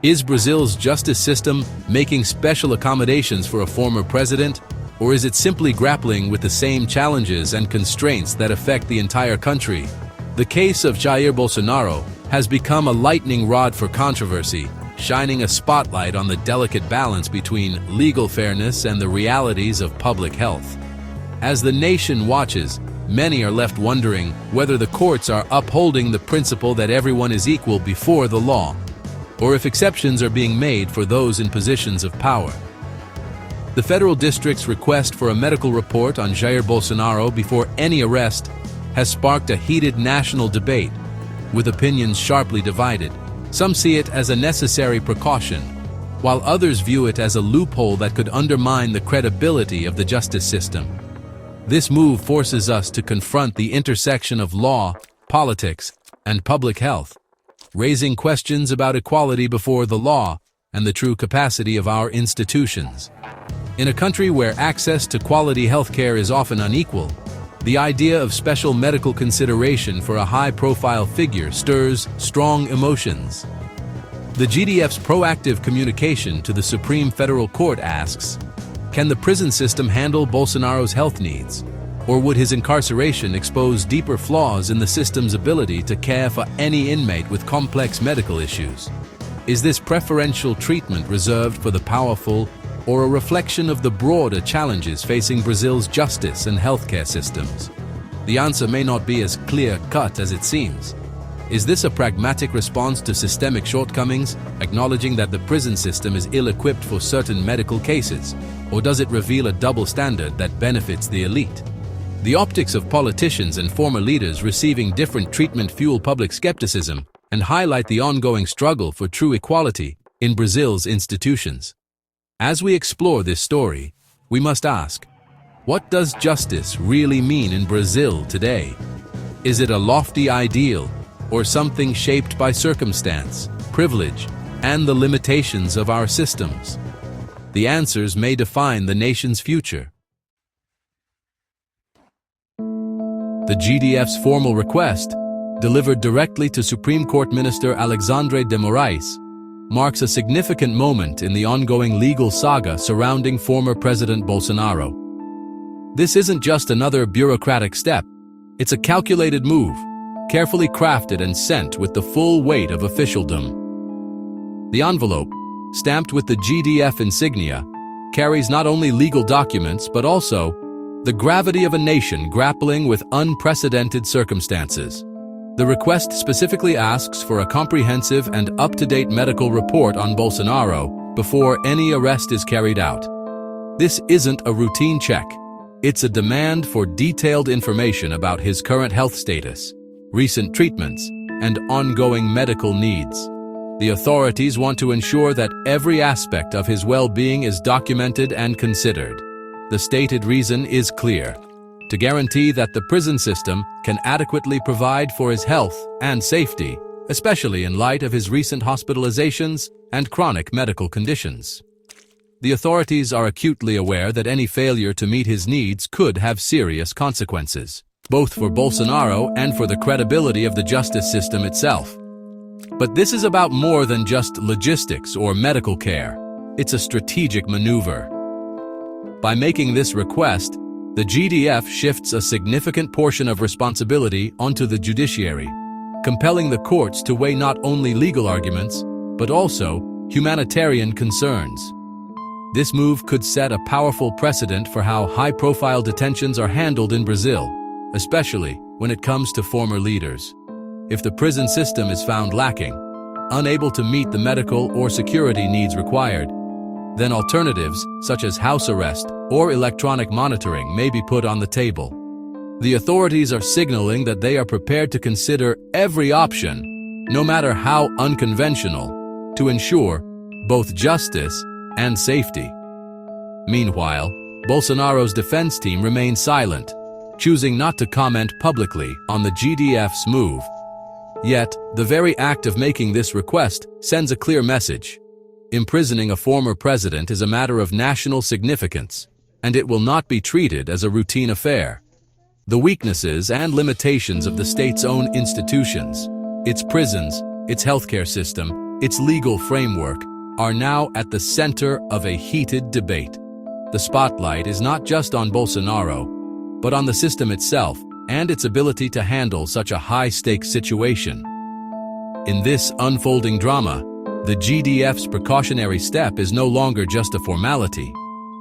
Is Brazil's justice system making special accommodations for a former president, or is it simply grappling with the same challenges and constraints that affect the entire country? The case of Jair Bolsonaro has become a lightning rod for controversy, shining a spotlight on the delicate balance between legal fairness and the realities of public health. As the nation watches, many are left wondering whether the courts are upholding the principle that everyone is equal before the law, or if exceptions are being made for those in positions of power. The federal district's request for a medical report on Jair Bolsonaro before any arrest has sparked a heated national debate, with opinions sharply divided. Some see it as a necessary precaution, while others view it as a loophole that could undermine the credibility of the justice system. This move forces us to confront the intersection of law, politics, and public health, raising questions about equality before the law and the true capacity of our institutions. In a country where access to quality healthcare is often unequal, the idea of special medical consideration for a high-profile figure stirs strong emotions. The GDF's proactive communication to the Supreme Federal Court asks, can the prison system handle Bolsonaro's health needs? Or would his incarceration expose deeper flaws in the system's ability to care for any inmate with complex medical issues? Is this preferential treatment reserved for the powerful, or a reflection of the broader challenges facing Brazil's justice and healthcare systems? The answer may not be as clear-cut as it seems. Is this a pragmatic response to systemic shortcomings, acknowledging that the prison system is ill-equipped for certain medical cases, or does it reveal a double standard that benefits the elite? The optics of politicians and former leaders receiving different treatment fuel public skepticism and highlight the ongoing struggle for true equality in Brazil's institutions. As we explore this story, we must ask, what does justice really mean in Brazil today? Is it a lofty ideal, or something shaped by circumstance, privilege, and the limitations of our systems? The answers may define the nation's future. The GDF's formal request, delivered directly to Supreme Court Minister Alexandre de Moraes, marks a significant moment in the ongoing legal saga surrounding former President Bolsonaro. This isn't just another bureaucratic step. It's a calculated move, carefully crafted and sent with the full weight of officialdom. The envelope, stamped with the GDF insignia, carries not only legal documents but also the gravity of a nation grappling with unprecedented circumstances. The request specifically asks for a comprehensive and up-to-date medical report on Bolsonaro before any arrest is carried out. This isn't a routine check. It's a demand for detailed information about his current health status, recent treatments, and ongoing medical needs. The authorities want to ensure that every aspect of his well-being is documented and considered. The stated reason is clear: to guarantee that the prison system can adequately provide for his health and safety, especially in light of his recent hospitalizations and chronic medical conditions. The authorities are acutely aware that any failure to meet his needs could have serious consequences, both for Bolsonaro and for the credibility of the justice system itself. But this is about more than just logistics or medical care. It's a strategic maneuver. By making this request, the GDF shifts a significant portion of responsibility onto the judiciary, compelling the courts to weigh not only legal arguments, but also humanitarian concerns. This move could set a powerful precedent for how high-profile detentions are handled in Brazil, especially when it comes to former leaders. If the prison system is found lacking, unable to meet the medical or security needs required, then alternatives such as house arrest or electronic monitoring may be put on the table. The authorities are signaling that they are prepared to consider every option, no matter how unconventional, to ensure both justice and safety. Meanwhile, Bolsonaro's defense team remains silent, choosing not to comment publicly on the GDF's move. Yet, the very act of making this request sends a clear message. Imprisoning a former president is a matter of national significance, and it will not be treated as a routine affair. The weaknesses and limitations of the state's own institutions, its prisons, its healthcare system, its legal framework, are now at the center of a heated debate. The spotlight is not just on Bolsonaro, but on the system itself and its ability to handle such a high-stakes situation. In this unfolding drama, the GDF's precautionary step is no longer just a formality.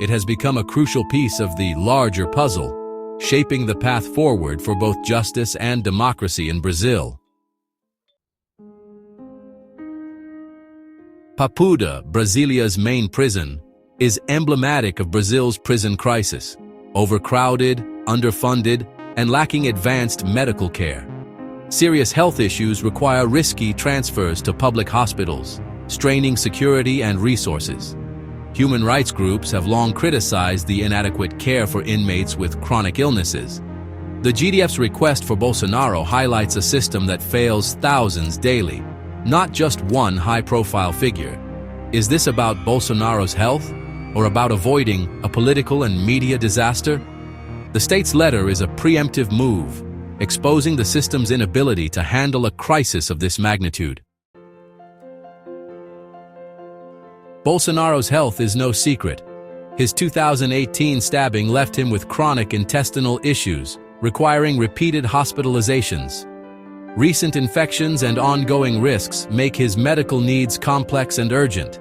It has become a crucial piece of the larger puzzle, shaping the path forward for both justice and democracy in Brazil. Papuda, Brasília's main prison, is emblematic of Brazil's prison crisis: overcrowded, underfunded, and lacking advanced medical care. Serious health issues require risky transfers to public hospitals, straining security and resources. Human rights groups have long criticized the inadequate care for inmates with chronic illnesses. The GDF's request for Bolsonaro highlights a system that fails thousands daily, not just one high-profile figure. Is this about Bolsonaro's health, or about avoiding a political and media disaster? The state's letter is a preemptive move, exposing the system's inability to handle a crisis of this magnitude. Bolsonaro's health is no secret. His 2018 stabbing left him with chronic intestinal issues, requiring repeated hospitalizations. Recent infections and ongoing risks make his medical needs complex and urgent.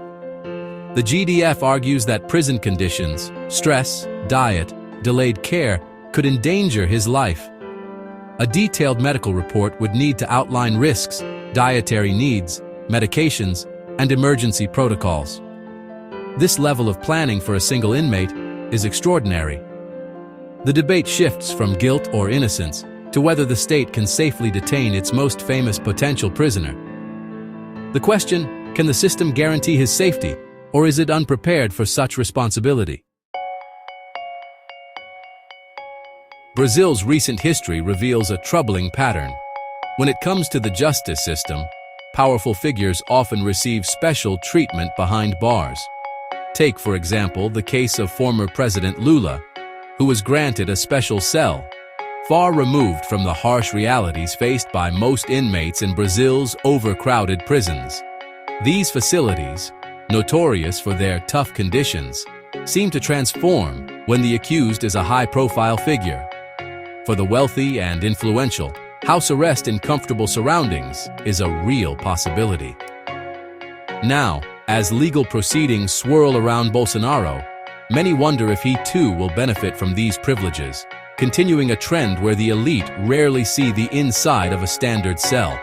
The GDF argues that prison conditions, stress, diet, delayed care could endanger his life. A detailed medical report would need to outline risks, dietary needs, medications, and emergency protocols. This level of planning for a single inmate is extraordinary. The debate shifts from guilt or innocence to whether the state can safely detain its most famous potential prisoner. The question, can the system guarantee his safety, or is it unprepared for such responsibility? Brazil's recent history reveals a troubling pattern. When it comes to the justice system, powerful figures often receive special treatment behind bars. Take, for example, the case of former President Lula, who was granted a special cell, far removed from the harsh realities faced by most inmates in Brazil's overcrowded prisons. These facilities, notorious for their tough conditions, seem to transform when the accused is a high-profile figure. For the wealthy and influential, house arrest in comfortable surroundings is a real possibility. Now, as legal proceedings swirl around Bolsonaro, many wonder if he too will benefit from these privileges, continuing a trend where the elite rarely see the inside of a standard cell.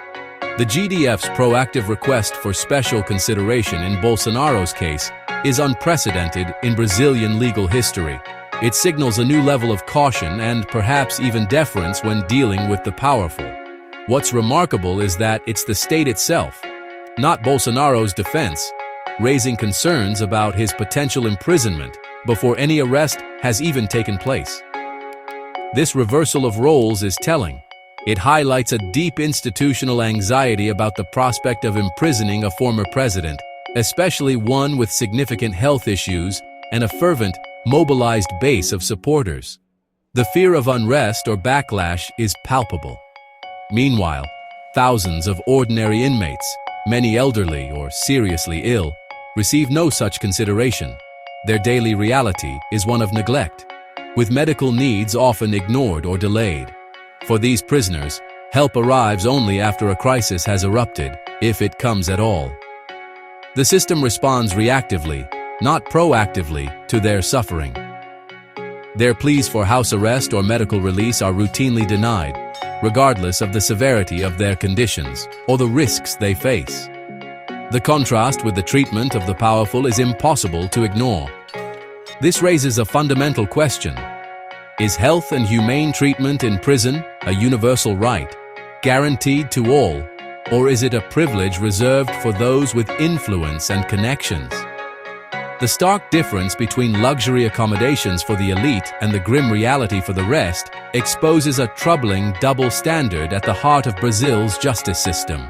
The GDF's proactive request for special consideration in Bolsonaro's case is unprecedented in Brazilian legal history. It signals a new level of caution and perhaps even deference when dealing with the powerful. What's remarkable is that it's the state itself, not Bolsonaro's defense, raising concerns about his potential imprisonment before any arrest has even taken place. This reversal of roles is telling. It highlights a deep institutional anxiety about the prospect of imprisoning a former president, especially one with significant health issues and a fervent, mobilized base of supporters. The fear of unrest or backlash is palpable. Meanwhile, thousands of ordinary inmates, many elderly or seriously ill, receive no such consideration. Their daily reality is one of neglect, with medical needs often ignored or delayed. For these prisoners, help arrives only after a crisis has erupted, if it comes at all. The system responds reactively, not proactively, to their suffering. Their pleas for house arrest or medical release are routinely denied, regardless of the severity of their conditions or the risks they face. The contrast with the treatment of the powerful is impossible to ignore. This raises a fundamental question. Is health and humane treatment in prison a universal right, guaranteed to all, or is it a privilege reserved for those with influence and connections? The stark difference between luxury accommodations for the elite and the grim reality for the rest exposes a troubling double standard at the heart of Brazil's justice system.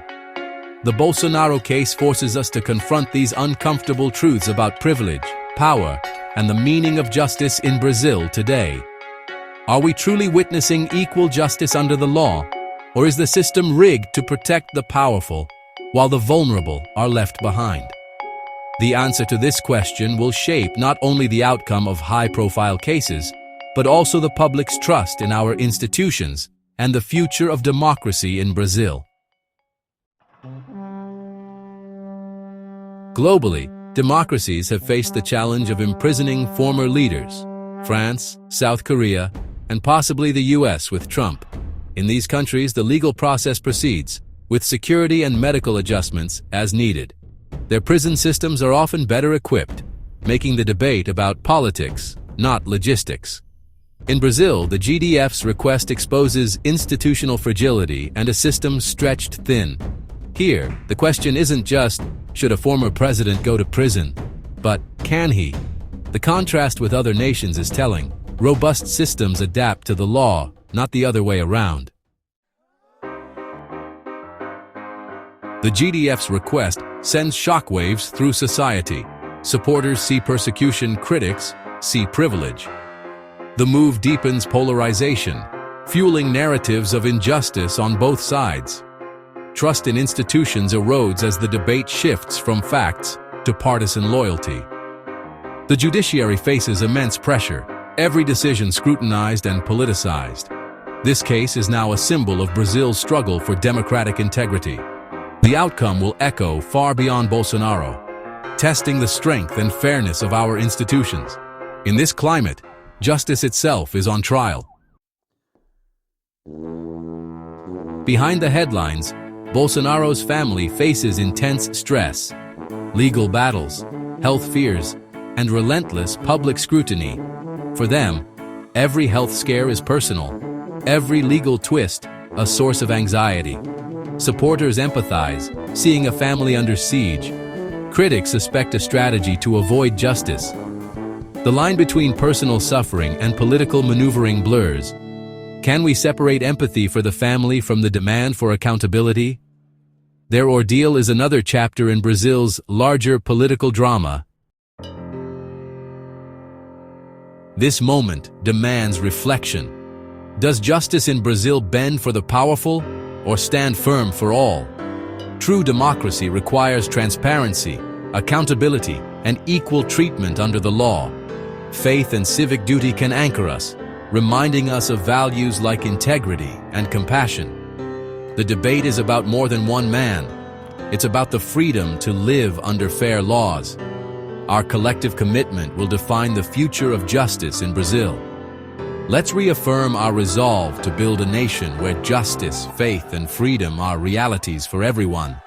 The Bolsonaro case forces us to confront these uncomfortable truths about privilege, power, and the meaning of justice in Brazil today. Are we truly witnessing equal justice under the law, or is the system rigged to protect the powerful while the vulnerable are left behind? The answer to this question will shape not only the outcome of high-profile cases, but also the public's trust in our institutions and the future of democracy in Brazil. Globally, democracies have faced the challenge of imprisoning former leaders: France, South Korea, and possibly the US with Trump. In these countries, the legal process proceeds, with security and medical adjustments as needed. Their prison systems are often better equipped, making the debate about politics, not logistics. In Brazil, the GDF's request exposes institutional fragility and a system stretched thin. Here, the question isn't just, should a former president go to prison, but can he? The contrast with other nations is telling. Robust systems adapt to the law, not the other way around. The GDF's request sends shockwaves through society. Supporters see persecution, critics see privilege. The move deepens polarization, fueling narratives of injustice on both sides. Trust in institutions erodes as the debate shifts from facts to partisan loyalty. The judiciary faces immense pressure, every decision scrutinized and politicized. This case is now a symbol of Brazil's struggle for democratic integrity. The outcome will echo far beyond Bolsonaro, testing the strength and fairness of our institutions. In this climate, justice itself is on trial. Behind the headlines, Bolsonaro's family faces intense stress, legal battles, health fears, and relentless public scrutiny. For them, every health scare is personal, every legal twist a source of anxiety. Supporters empathize, seeing a family under siege. Critics suspect a strategy to avoid justice. The line between personal suffering and political maneuvering blurs. Can we separate empathy for the family from the demand for accountability? Their ordeal is another chapter in Brazil's larger political drama. This moment demands reflection. Does justice in Brazil bend for the powerful or stand firm for all? True democracy requires transparency, accountability, and equal treatment under the law. Faith and civic duty can anchor us, reminding us of values like integrity and compassion. The debate is about more than one man. It's about the freedom to live under fair laws. Our collective commitment will define the future of justice in Brazil. Let's reaffirm our resolve to build a nation where justice, faith, and freedom are realities for everyone.